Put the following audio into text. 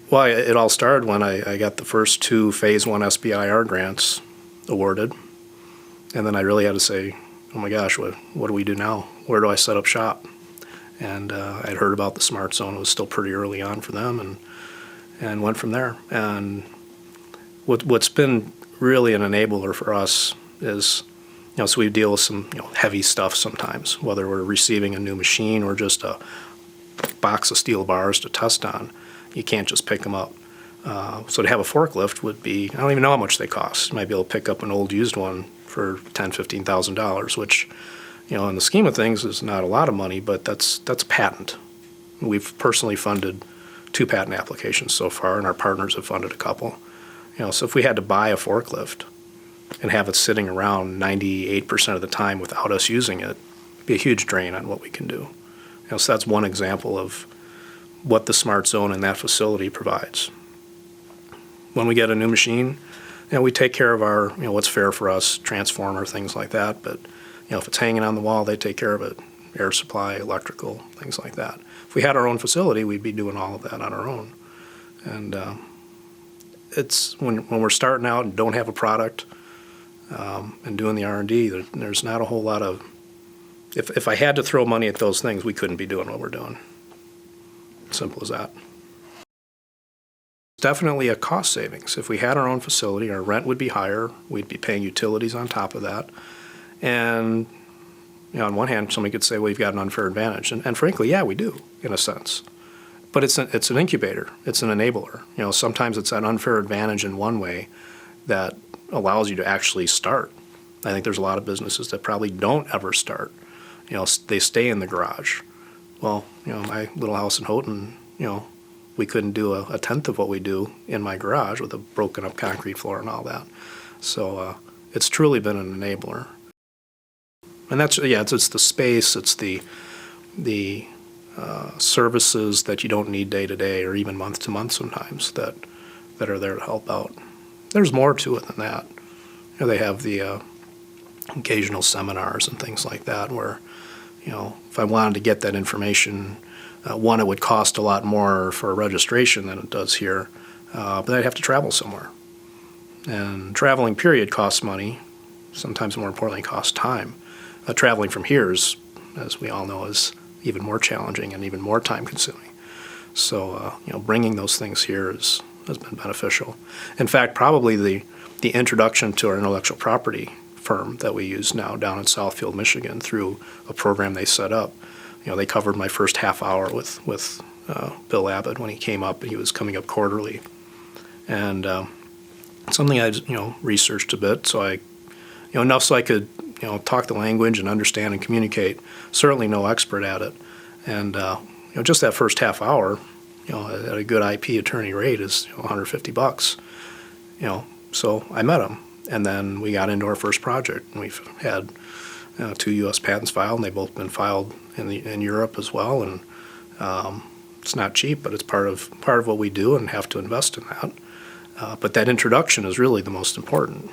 Well, it all started when I got the first 2 Phase 1 SBIR grants awarded, and then I really had to say, oh my gosh, what do we do now? Where do I set up shop? And I'd heard about the SmartZone. It was still pretty early on for them, and went from there. And what's been really an enabler for us is, so we deal with some heavy stuff sometimes, whether we're receiving a new machine or just a box of steel bars to test on. You can't just pick them up. So to have a forklift would be, I don't even know how much they cost. You might be able to pick up an old used one for $10,000, $15,000, which, in the scheme of things is not a lot of money, but that's patent. We've personally funded 2 patent applications so far, and our partners have funded a couple. So if we had to buy a forklift and have it sitting around 98% of the time without us using it, it'd be a huge drain on what we can do. So that's one example of what the SmartZone in that facility provides. When we get a new machine, we take care of our, what's fair for us, transformer, things like that. But, if it's hanging on the wall, they take care of it. Air supply, electrical, things like that. If we had our own facility, we'd be doing all of that on our own. And it's when we're starting out and don't have a product and doing the R&D, there's not a whole lot of, if I had to throw money at those things, we couldn't be doing what we're doing. Simple as that. Definitely a cost savings. If we had our own facility, our rent would be higher. We'd be paying utilities on top of that. And on one hand, somebody could say, well, you've got an unfair advantage. And frankly, yeah, we do, in a sense. But it's an incubator. It's an enabler. Sometimes it's an unfair advantage in one way that allows you to actually start. I think there's a lot of businesses that probably don't ever start. They stay in the garage. Well, my little house in Houghton, we couldn't do a tenth of what we do in my garage with a broken up concrete floor and all that. So it's truly been an enabler. And that's, it's the space, it's the services that you don't need day to day or even month to month sometimes that are there to help out. There's more to it than that. They have the occasional seminars and things like that where, if I wanted to get that information, one, it would cost a lot more for a registration than it does here, but I'd have to travel somewhere. And traveling, period, costs money. Sometimes, more importantly, costs time. Traveling from here is, as we all know, is even more challenging and even more time-consuming. So, bringing those things here has been beneficial. In fact, probably the introduction to our intellectual property firm that we use now down in Southfield, Michigan, through a program they set up. They covered my first half hour with Bill Abbott when he came up, and he was coming up quarterly. And something I researched a bit, so I enough so I could talk the language and understand and communicate. Certainly no expert at it, and just that first half hour, at a good IP attorney rate is $150. So I met him, and then we got into our first project, and we've had 2 U.S. patents filed, and they've both been filed in Europe as well. And it's not cheap, but it's part of what we do, and have to invest in that. But that introduction is really the most important.